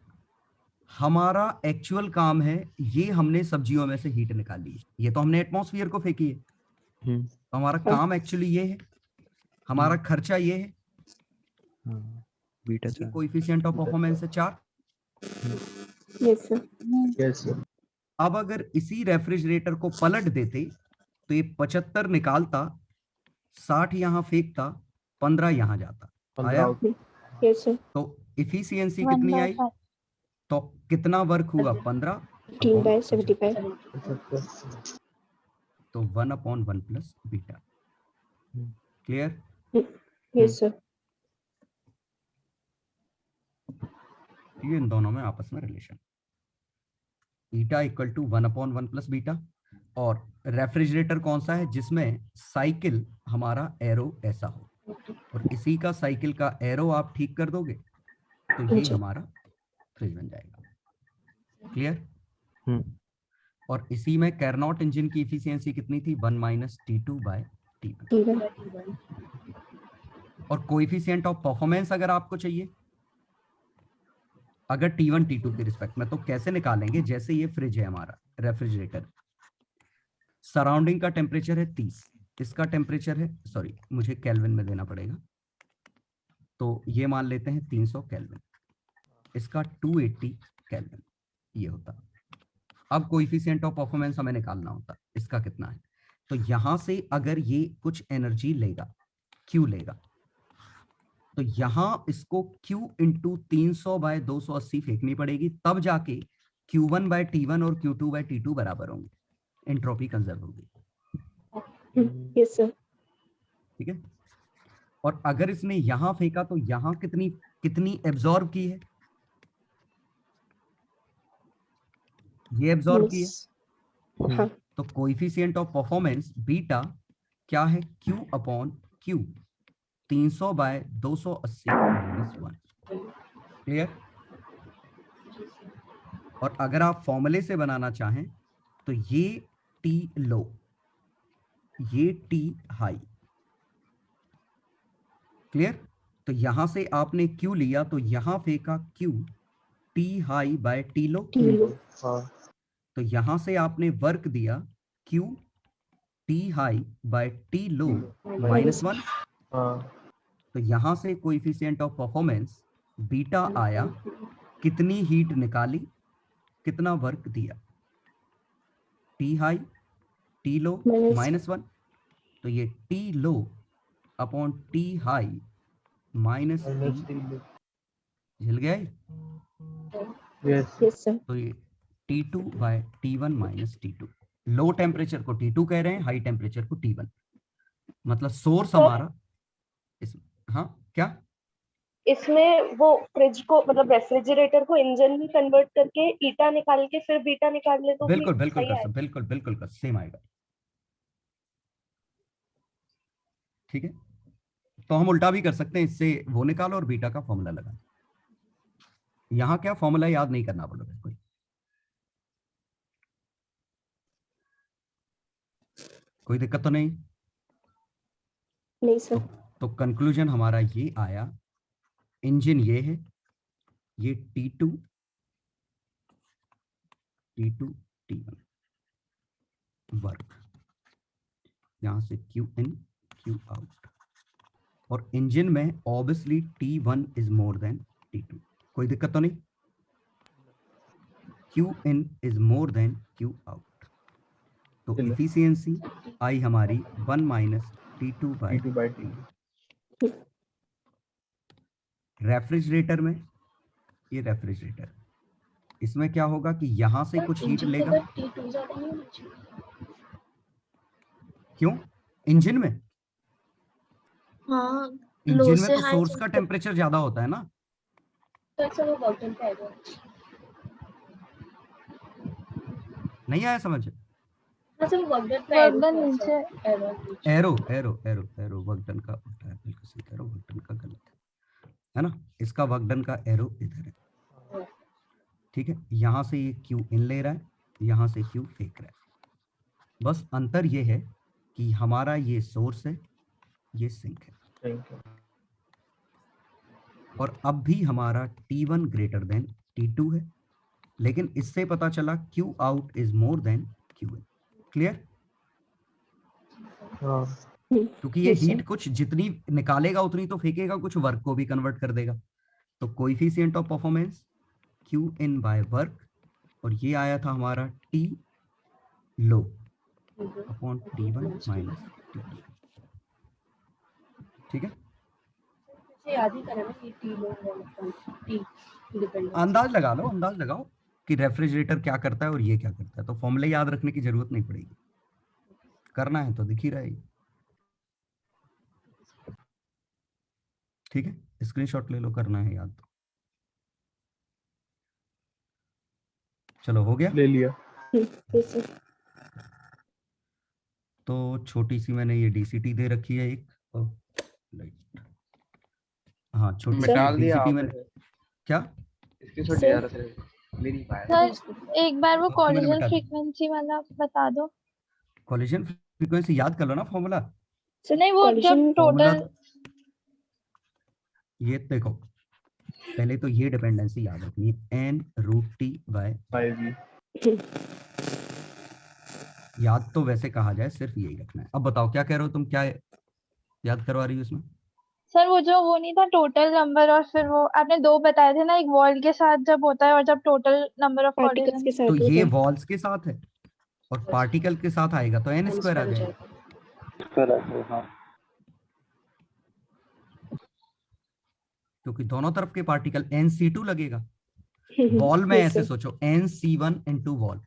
हमारा एक्चुअल काम है, ये हमने सब्जियों में से हीट निकाली है, ये तो हमने एटमॉस्फेयर को फेंकी है, तो हमारा काम एक्चुअली ये है, हमारा खर्चा ये है, बीटा ये कोएफिशिएंट ऑफ परफॉर्मेंस है 4। यस सर यस सर अब अगर इसी रेफ्रिजरेटर को पलट देते तो ये 75 निकालता, 60 यहाँ फेंकता, 15 यहाँ जाता, आया। यस सर तो इफिशियंसी कितनी आई, तो कितना वर्क हुआ, 15, 15/75 तो 1/1 plus beta. Clear. Yes sir ये इन दोनों में आपस में relation, eta equal to 1/1 plus beta. और रेफ्रिजरेटर कौन सा है, जिसमें साइकिल हमारा एरो ऐसा हो, और इसी का साइकिल का एरो आप ठीक कर दोगे तो ये हमारा फ्रिज बन जाएगा। क्लियर। और इसी में कैरनॉट इंजन की इफिशियंसी कितनी थी, 1 - T2/T1। और कोएफिशिएंट ऑफ परफॉर्मेंस अगर आपको चाहिए, अगर T1 T2 के रिस्पेक्ट में, तो कैसे निकालेंगे, जैसे ये फ्रिज है हमारा रेफ्रिजरेटर, सराउंडिंग का टेम्परेचर है 30, इसका टेम्परेचर है, सॉरी मुझे केल्विन में देना पड़ेगा, तो ये मान लेते हैं 300 केल्विन, इसका 280 केल्विन ये होता। अब कोएफिशिएंट ऑफ परफॉर्मेंस हमें निकालना होता, इसका कितना है, तो यहां से अगर ये कुछ एनर्जी लेगा, Q लेगा, तो यहां इसको Q इंटू 300/280 फेंकनी पड़ेगी, तब जाके Q1/T1 और Q2/T2 बराबर होंगे, एंट्रोपी कंजर्व होगी। यस सर ठीक है। और अगर इसने यहां फेंका तो यहां कितनी कितनी एब्जॉर्ब की है, ये एब्जॉर्ब की है, हाँ तो कोएफिशिएंट ऑफ परफॉर्मेंस बीटा क्या है, Q/Q 300/280 - 1। क्लियर। और अगर आप फॉर्मूले से बनाना चाहें तो ये T लो, ये टी हाई। क्लियर? तो यहां से आपने क्यू लिया तो यहां फेंका Q T high by T low. T low. हाँ तो यहां से आपने वर्क दिया Q T high by T low -1। हाँ तो यहां से कोएफिशिएंट ऑफ परफॉर्मेंस बीटा आया, कितनी हीट निकाली, कितना वर्क दिया, टी हाई टी लो -1। तो ये T low upon T high minus T, झिल गया ये? Yes yes sir. तो ये T2 bye T1 minus T2। Low temperature को T2 कह रहे हैं, हाई टेम्परेचर को T1। मतलब सोर्स हमारा इस, हाँ क्या इसमें वो फ्रिज को मतलब रेफ्रिजरेटर को इंजन में कन्वर्ट करके ईटा निकाल के फिर बीटा निकाल ले तो भी बिल्कुल बिल्कुल सही कर आएगा। सकते, बिल्कुल बिल्कुल कर सेम आएगा। ठीक है, तो हम उल्टा भी कर सकते हैं, इससे वो निकालो और बीटा का फॉर्मूला लगा। यहाँ क्या फॉर्मूला याद नहीं करना पड़ेगा कोई। कोई दिक्कत तो नहीं? नहीं सर। तो कंक्लूजन हमारा ये आया, इंजन ये है, ये T2 T1 वर्क, यहां से क्यू इन क्यू आउट, और इंजन में obviously T1 is more than T2। कोई दिक्कत तो नहीं? Q in is more than Q out, तो इफिशियंसी आई हमारी 1 minus T2 bye T। Refrigerator में, ये रेफ्रिजरेटर, इसमें क्या होगा कि यहां से कुछ हीट लेगा। T2 ज्यादा नहीं होना चाहिए? क्यों? इंजन में, हाँ, लो इंजन में से तो हाई सोर्स का टेम्परेचर ज्यादा होता है ना। तो ऐसा वो वर्क डन पे आएगा। नहीं आया समझ? हाँ सर, वो वर्क डन पे वर्क डन नीचे। Arrow arrow arrow arrow work done का उल्टा है, बिल्कुल सही कह रहे हो, वर्क डन का गलत है ना। इसका वर्क डन का एरो इधर है। ठीक है, यहां से ये क्यू इन ले रहा है, यहां से क्यू फेंक रहा है। बस अंतर ये है कि हमारा ये सोर्स है, ये सिंक है, थैंक यू। और अब भी हमारा T1 ग्रेटर देन T2 है, लेकिन इससे पता चला Q out is more than Q in. Clear? हाँ क्योंकि ये हीट कुछ जितनी निकालेगा उतनी तो फेंकेगा, कुछ वर्क को भी कन्वर्ट कर देगा। तो coefficient of performance Q in by work, और ये आया था हमारा T लो अपॉन T1 माइनस T2। ठीक है, मुझे याद ही करना कि T लो T डिपेंडेंस। अंदाज लगा लो, अंदाज लगाओ कि रेफ्रिजरेटर क्या करता है और ये क्या करता है, तो फॉर्मूले याद रखने की जरूरत नहीं पड़ेगी, करना है तो दिख ही रहेगी। ठीक है, स्क्रीनशॉट ले लो, करना है याद तो। चलो हो गया। ले लिया। Yes sir. तो छोटी सी मैंने ये डीसीटी दे रखी है एक, लाइट, हाँ छोटी सी डाल दिया डीसीटी आपने। मैंने, क्या इसके छोड़ दिया सर, ले नहीं पाया। सर एक बार वो तो मैंने कॉलिजन मिटा दिया। फ्रीक्वेंसी वाला बता दो। कॉलिजन फ्रीक्वेंसी याद कर लो ना फॉर्मूला। नहीं, वो जब फॉर्मूला टोटल ये देखो, पहले तो ये डिपेंडेंसी याद रखनी है, n रूट टी बाय, याद तो वैसे कहा जाए सिर्फ यही रखना है। अब बताओ क्या कह रहे हो तुम, क्या याद करवा रही हो इसमें? सर वो जो वो नहीं था टोटल नंबर, और फिर वो आपने दो बताए थे ना, एक वॉल के साथ जब होता है और जब total number of particles collision. के साथ तो ये होता है। वॉल्स के साथ है और पार्टिकल के साथ आएगा तो n स्क्वायर आ जाएगा, हाँ क्योंकि दोनों तरफ के पार्टिकल nc2 लगेगा। वॉल में Yes, ऐसे sir. सोचो, nc1 इनटू वॉल,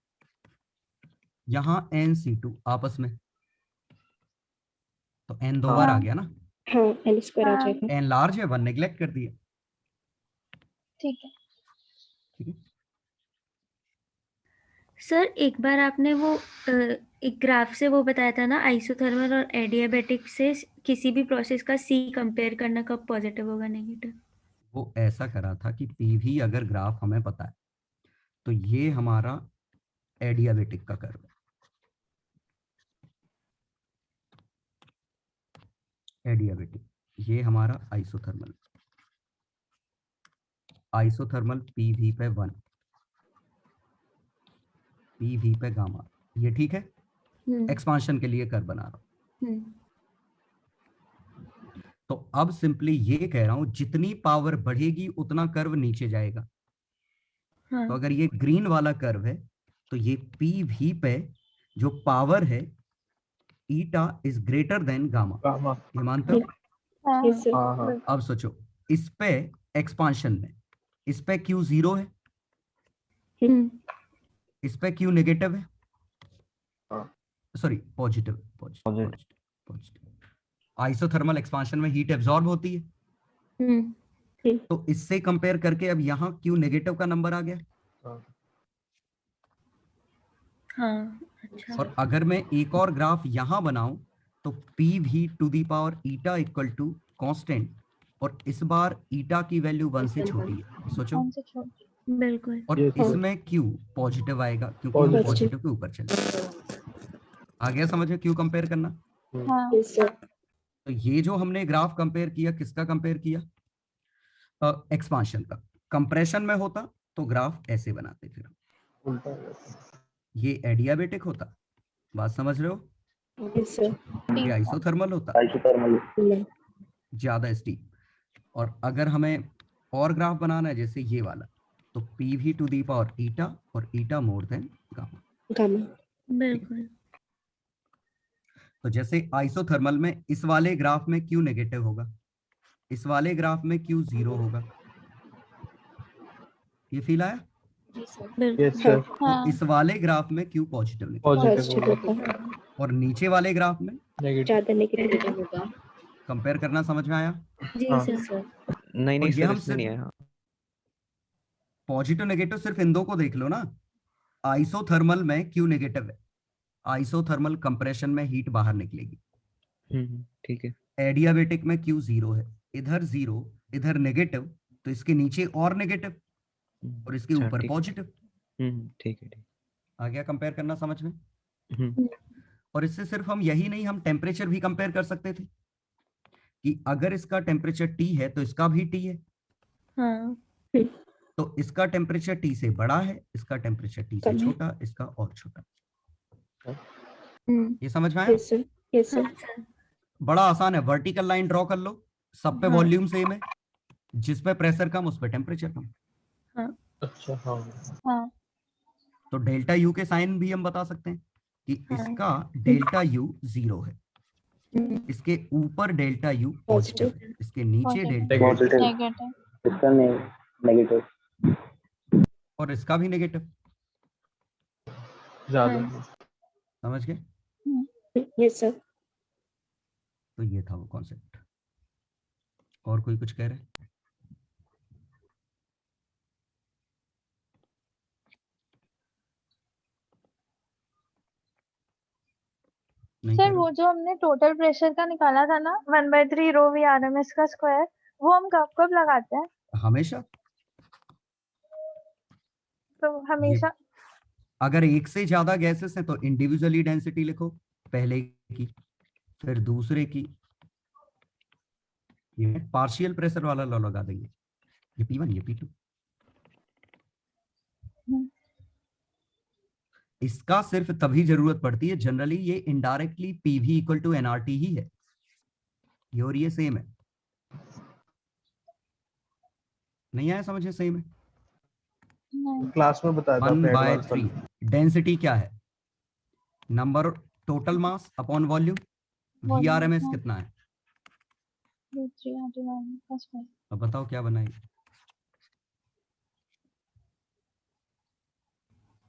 यहाँ nc2 आपस में, तो n दो बार आ गया ना, हाँ एल स्क्वायर आ हाँ। जाएगा। n लार्ज है, 1 नेग्लेक्ट कर दिया। ठीक है ठीक है, सर एक बार आपने वो एक ग्राफ से वो बताया था ना, आइसोथर्मल और एडियाबेटिक से किसी भी प्रोसेस का सी कंपेयर करना, कब पॉजिटिव होगा नेगेटिव। वो ऐसा करा था कि पीवी अगर ग्राफ हमें पता है तो ये हमारा एडियाबेटिक का कर्व है, एडियाबेटिक, ये हमारा आइसोथर्मल, आइसोथर्मल पीवी पे 1, पीवी पे गामा, ये ठीक है। एक्सपांशन के लिए कर्व बना रहा हूं। तो अब सिंपली ये कह रहा हूं जितनी पावर बढ़ेगी उतना कर्व नीचे जाएगा। तो अगर ये ग्रीन वाला कर्व है तो ये पीवी पे जो पावर है eta is greater than gamma, ये मानते हो? अब सोचो इस पे एक्सपांशन में इस पे क्यू 0 है, इस पे क्यू नेगेटिव है, सॉरी पॉजिटिव, आइसोथर्मल एक्सपांशन में हीट एब्जॉर्ब होती है। तो इससे कंपेयर करके अब यहाँ क्यू नेगेटिव का नंबर आ गया। अच्छा। और अगर मैं एक और ग्राफ यहाँ बनाऊं तो P V to the power eta equal to constant, और इस बार ईटा की वैल्यू 1 से छोटी है, सोचो। बिल्कुल। और इसमें क्यू पॉजिटिव आएगा क्योंकि हम पॉजिटिव के ऊपर चले। आ गया समझ में क्यू कंपेयर करना? तो ये जो हमने ग्राफ कंपेयर किया, किसका कंपेयर किया? एक्सपांशन का। कंप्रेशन में होता तो ग्राफ ऐसे बनाते, फिर ये एडियाबेटिक होता, बात समझ रहे हो? ये आइसोथर्मल होता, ज्यादा स्टीप। और अगर हमें और ग्राफ बनाना है जैसे ये वाला, तो पीवी टू दी पावर ईटा और ईटा मोर देन गामा। बिल्कुल। तो जैसे आइसोथर्मल में इस वाले ग्राफ में क्यू नेगेटिव होगा, इस वाले ग्राफ में क्यू 0 होगा, ये फील आया? Yes sir. तो इस वाले ग्राफ में क्यू पॉजिटिव पॉजिटिव और नीचे वाले ग्राफ में नेगेटिव होगा। कंपेयर करना समझ में आया? जी हाँ। सर। नहीं ये सर, हम इसमें नहीं आया। पॉजिटिव नेगेटिव सिर्फ इन दो को देख लो ना। आइसोथर्मल में क्यू नेगेटिव है, आइसोथर्मल कंप्रेशन में हीट बाहर निकलेगी। ठीक है। एडियाबेटिक में क्यू 0 है, इधर 0 इधर नेगेटिव, तो इसके नीचे और नेगेटिव और इसके अच्छा, ऊपर ठीक है। पॉजिटिव। ठीक है। आ गया कंपेयर करना समझ में? हम्म, और इससे सिर्फ हम यही नहीं, हम टेम्परेचर भी कंपेयर कर सकते थे कि अगर इसका टेम्परेचर T है तो इसका भी T है। हाँ। तो इसका टेम्परेचर T से बड़ा है, इसका टेम्परेचर T से छोटा, इसका और छोटा। ये समझ में आया? Yes sir. बड़ा आसान है, वर्टिकल लाइन ड्रॉ कर लो, सब पे वॉल्यूम सेम है, जिस पे प्रेशर कम उस पे टेम्परेचर कम। अच्छा हाँ। तो डेल्टा यू के साइन भी हम बता सकते हैं कि इसका डेल्टा यू 0 है, इसके ऊपर डेल्टा यू पॉजिटिव है, इसके नीचे डेल्टा इसका नेगेटिव और इसका भी नेगेटिव। ज्यादा। समझ गए? Yes sir. तो ये था वो कॉन्सेप्ट। और कोई कुछ कह रहे? सर वो जो हमने टोटल प्रेशर का निकाला था ना 1/3 रो वी RMS का स्क्वायर, वो हम कब कब लगाते हैं? हमेशा। तो हमेशा अगर एक से ज्यादा गैसेस हैं तो इंडिविजुअली डेंसिटी लिखो, पहले की फिर दूसरे की, ये पार्शियल प्रेशर वाला लॉ लगा देंगे, ये P1 ये P2। इसका सिर्फ तभी जरूरत पड़ती है, जनरली ये indirectly PV equal to nRT ही है, ये और ये सेम है। नहीं आया समझे? सेम है। क्लास में बताया था 1/3 डेंसिटी क्या है? Number total mass upon volume. VRMS कितना है? अब बताओ क्या बनाएगी?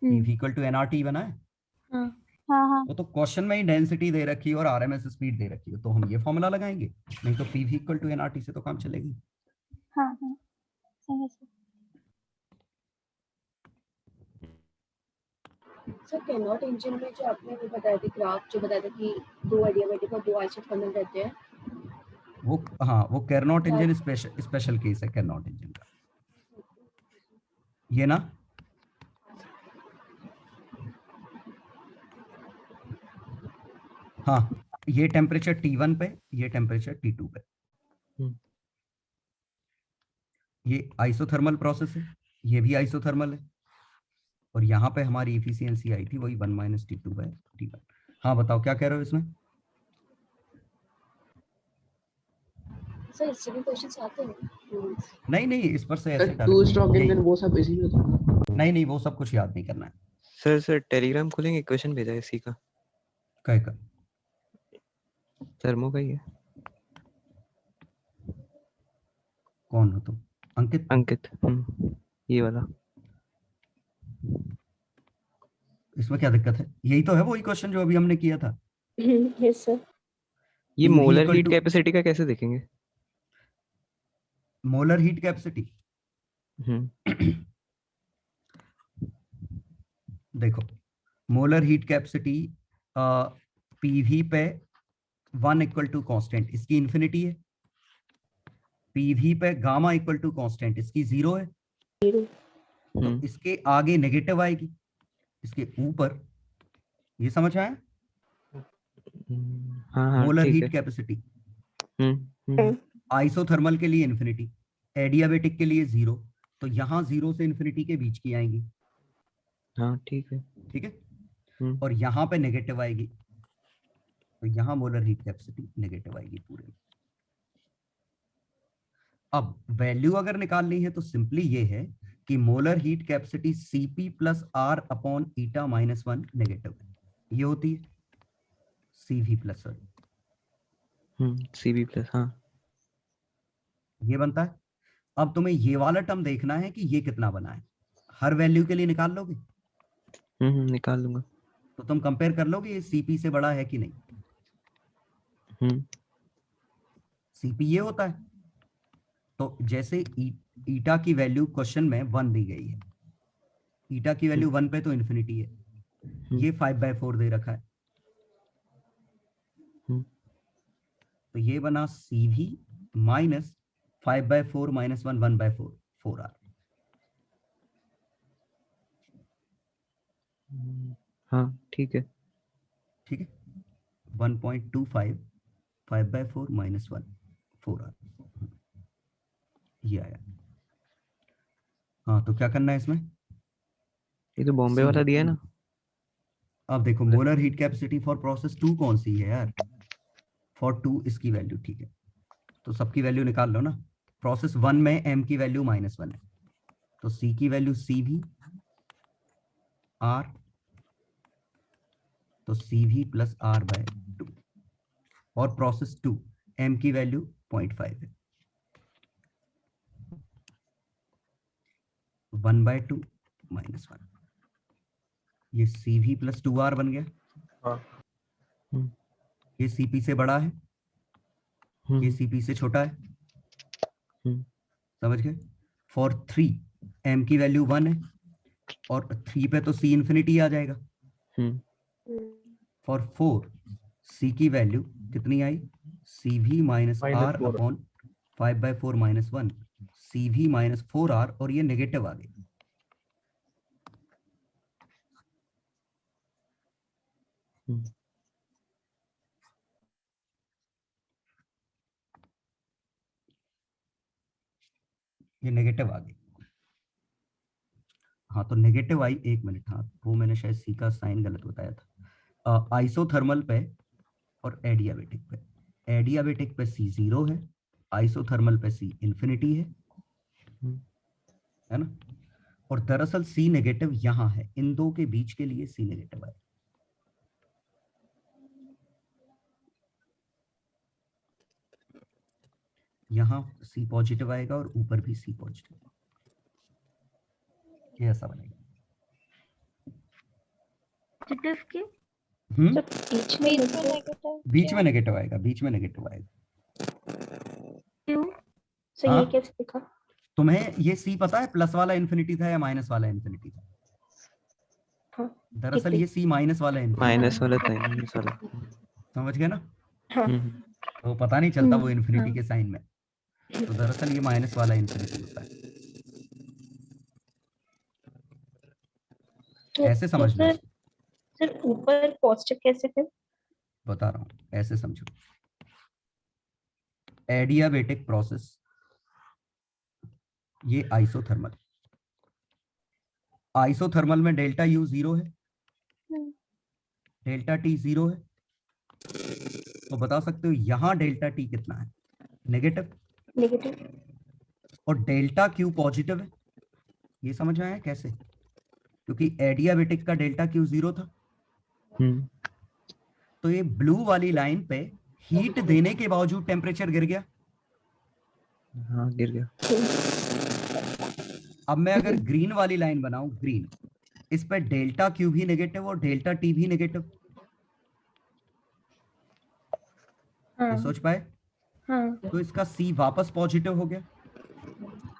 PV इक्वल टू nRT बना है। हाँ। वो तो क्वेश्चन में ही डेंसिटी दे रखी है और RMS स्पीड दे रखी है, तो हम ये फॉर्मूला लगाएंगे, नहीं तो PV इक्वल टू nRT से तो काम चलेगी। हाँ समझ गए। सर कैनॉट इंजन में जो आपने वो बताया था ग्राफ जो बताया था कि 2 एडियाबेटिक और 2 आइसोथर्मल रहते हैं, वो हाँ, वो कैरनॉट इंजन स्पेशल केस है कैरनॉट इंजन का, ये ना। हाँ ये टेम्परेचर T1 पे, ये टेम्परेचर T2 पे। ये आइसोथर्मल प्रोसेस है, ये भी आइसोथर्मल है, और यहाँ पे हमारी इफिशियंसी आई थी वही 1 - T2/T1। हाँ बताओ क्या कह रहे हो इसमें? सर इससे भी क्वेश्चंस आते हैं? नहीं नहीं, इस पर से ऐसे टू स्ट्रोक इंजन वो सब इसी में था। नहीं नहीं, वो सब कुछ याद नहीं करना है। सर टेलीग्राम खोलेंगे, क्वेश्चन भेजा है इसी का। कह कर थर्मो का ही है। कौन हो तुम? अंकित? अंकित, ये वाला। इसमें क्या दिक्कत है? यही तो है वही क्वेश्चन जो अभी हमने किया था। Yes sir. ये PV molar equal heat to- capacity का कैसे देखेंगे? मोलर हीट कैपेसिटी देखो, मोलर हीट कैपेसिटी पीवी पे 1 = कांस्टेंट, इसकी इन्फिनिटी है। पीवी पे गामा = कांस्टेंट, इसकी 0 है। तो इसके आगे नेगेटिव आएगी, इसके ऊपर। ये समझ आया? हाँ मोलर ठीक हीट है। कैपेसिटी हम्म आइसोथर्मल के लिए इन्फिनिटी, एडियाबेटिक के लिए 0। तो यहाँ 0 से इन्फिनिटी के बीच की आएंगी। हाँ ठीक है। ठीक है, और यहाँ पे नेगेटिव आएगी, तो यहाँ मोलर हीट कैपेसिटी नेगेटिव आएगी पूरे। अब वैल्यू अगर निकालनी है तो सिंपली ये है कि molar heat capacity Cp + R/η-1 negative है, ये होती है Cv+, Cv+, हाँ ये बनता है। अब तुम्हें ये वाला टर्म देखना है कि ये कितना बना है। हर वैल्यू के लिए निकाल लोगे? निकाल लूंगा। तो तुम कंपेयर कर लोगे ये Cp से बड़ा है कि नहीं। Cp ये होता है, तो जैसे ईटा की वैल्यू क्वेश्चन में 1 दी गई है, ईटा की वैल्यू 1 पे तो इन्फिनिटी है, ये 5/4 दे रखा है, तो ये बना Cv - 5/4 - 1 1/4 4R। हाँ ठीक है। ठीक है, 1.25 5/4 - 1 4R ये आया। हाँ तो क्या करना है इसमें? ये तो बॉम्बे वाला दिया है ना। अब देखो molar heat capacity for process 2 कौन सी है यार? फॉर 2 इसकी वैल्यू, ठीक है, तो सबकी वैल्यू निकाल लो ना। प्रोसेस 1 में m की वैल्यू -1 है, तो c की वैल्यू Cv R, तो Cv + R/2। और प्रोसेस 2 m की वैल्यू 0.5 है, 1/2 - 1। ये Cv + 2R बन गया। ये Cp से बड़ा है, ये Cp से छोटा है, समझ गए? फॉर 3 m की वैल्यू 1 है, और 3 पे तो C इन्फिनिटी आ जाएगा। फॉर 4 C की वैल्यू कितनी आई? Cv - R/5/4 - 1, Cv - 4R, और ये नेगेटिव आ गई। ये नेगेटिव आ गई। हाँ तो नेगेटिव आई, 1 मिनट, हाँ वो मैंने शायद सी का साइन गलत बताया था। आइसोथर्मल पे और एडियाबेटिक पे, एडियाबेटिक पे C 0 है, आइसोथर्मल पे C इन्फिनिटी है ना। और दरअसल C नेगेटिव यहाँ है, इन दो के बीच के लिए C नेगेटिव है। यहाँ C पॉजिटिव आएगा और ऊपर भी C पॉजिटिव, ये ऐसा बनेगा। पॉजिटिव क्यों? बीच में नेगेटिव आएगा, बीच में नेगेटिव आएगा। क्यों? सही है, कैसे लिखा? तुम्हें ये C पता है प्लस वाला इन्फिनिटी था या माइनस वाला इन्फिनिटी था? हाँ, दरअसल ये C माइनस वाला माइनस वाला था, माइनस वाला। समझ गए ना? हाँ। तो पता नहीं चलता वो इन्फिनिटी के साइन में, तो दरअसल ये माइनस वाला इन्फिनिटी होता है। ऐसे समझ लो। सर ऊपर पॉजिटिव कैसे फिर? बता रहा हूँ, ऐसे समझो। एडियाबेटिक प्रोसेस, ये आइसोथर्मल। आइसोथर्मल में डेल्टा यू 0 है, डेल्टा टी 0 है, तो बता सकते हो यहां डेल्टा टी कितना है? नेगेटिव। नेगेटिव। और डेल्टा क्यू पॉजिटिव है। ये समझ में आया कैसे? क्योंकि एडियाबेटिक का डेल्टा क्यू 0 था। तो ये ब्लू वाली लाइन पे हीट देने के बावजूद टेम्परेचर गिर गया। हाँ गिर गया। अब मैं अगर ग्रीन वाली लाइन बनाऊं, ग्रीन, इस पे डेल्टा क्यू भी नेगेटिव और डेल्टा टी भी नेगेटिव। हाँ सोच पाए? हाँ तो इसका सी वापस पॉजिटिव हो गया।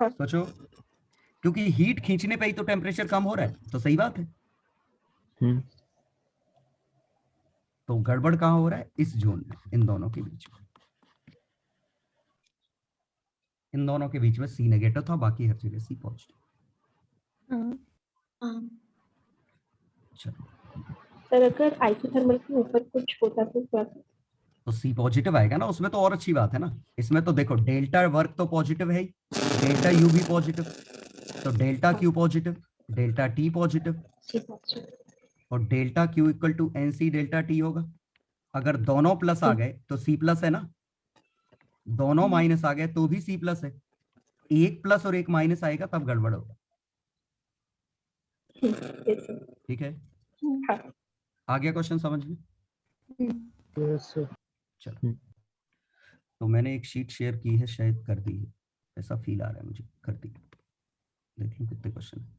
सोचो, क्योंकि हीट खींचने पे ही तो टेम्परेचर कम हो रहा है, तो सही बात है। तो गड़बड़ कहाँ हो रहा है? इस जोन में, इन दोनों के बीच में। इन दोनों के बीच में सी नेगेटिव था, बाकी हर जगह सी पॉजिटिव। चलो, सर अगर आइसोथर्मल के ऊपर कुछ होता तो क्या? तो सी पॉजिटिव आएगा ना, उसमें तो और अच्छी बात है ना। इसमें तो देखो डेल्टा वर्क तो पॉजिटिव है ही, डेल्टा यू भी पॉजिटिव, तो delta Q positive, delta T positive, और delta Q equal to N C delta T होगा। अगर दोनों प्लस आ गए तो सी प्लस है ना, दोनों माइनस आ गए तो भी सी प्लस है। एक प्लस और एक माइनस आएगा तब गड़बड़ होगा। ठीक है, आ गया क्वेश्चन समझ में? चलो, तो मैंने एक शीट शेयर की है, शायद कर दी है, ऐसा फील आ रहा है मुझे, कर दी। देख लो कितने क्वेश्चन है।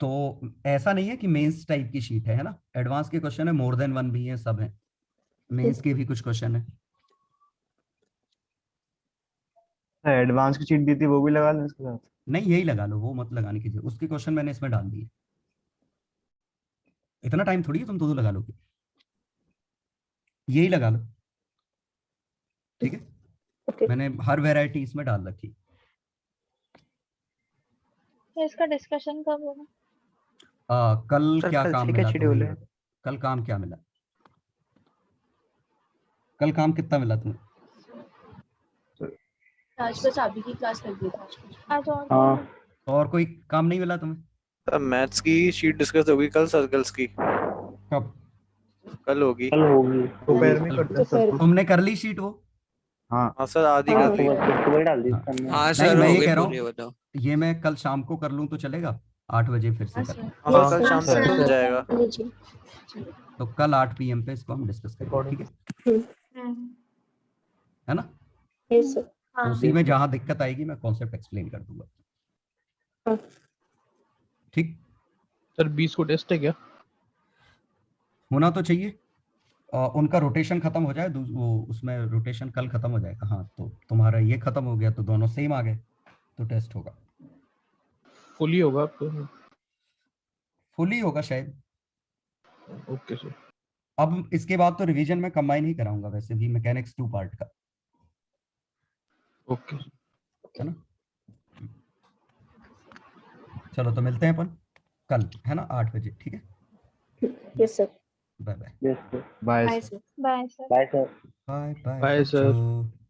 तो ऐसा नहीं है कि मेंस टाइप की शीट है ना, एडवांस के क्वेश्चन है, मोर देन वन भी है, सब है, मेंस के भी कुछ क्वेश्चन है। एडवांस की शीट दी थी, वो भी लगा लें इसके साथ? नहीं, यही लगा लो, वो मत लगाने की जरूरत, उसके क्वेश्चन मैंने इसमें डाल दिए। इतना टाइम थोड़ी है तुम दो लगा लोगे, यही लगा लो। ठीक है, मैंने हर वैरायटी इसमें डाल रखी। तो इसका डिस्कशन कब होगा? कल सर, क्या कल काम से क्या मिला शेड्यूल तुम्हें? है? कल काम क्या मिला? कल काम कितना मिला तुम्हें? आज बस अभी की क्लास कर दी थी आज। और कोई काम नहीं मिला तुम्हें? मैथ्स की शीट डिस्कस होगी कल सर्कल्स की। कब? कल होगी। कल होगी, दोपहर में करते हैं सर। तुमने कर ली शीट वो? हाँ सर, आधी कर दी। सुबह डाल दी। हाँ नहीं, मैं ये कह रहा हूँ, ये मैं कल शाम को कर लूँ तो चलेगा? 8 बजे फिर से कर। हाँ, कल शाम तक मिल जाएगा। तो कल 8 PM पे इसको हम डिस्कस करेंगे, ठीक है ना? तो उसी में जहां दिक्कत आएगी मैं कॉन्सेप्ट एक्सप्लेन कर दूंगा। ठीक सर 20 को टेस्ट है क्या? होना तो चाहिए। उनका रोटेशन खत्म हो जाए, वो उसमें रोटेशन कल खत्म हो जाएगा। हाँ, तो तुम्हारा ये खत्म हो गया तो दोनों सेम आ गए, तो टेस्ट होगा। फुली होगा आपको? फुली होगा शायद। Okay sir. अब इसके बाद तो रिवीजन में कंबाइन ही कराऊंगा वैसे भी, मैकेनिक्स 2 पार्ट का। ओके, है ना? चलो, तो मिलते हैं अपन कल, है ना, 8 बजे। ठीक है, yes sir. Bye bye. Bye bye sir. Bye sir. Bye bye sir. बच्चों।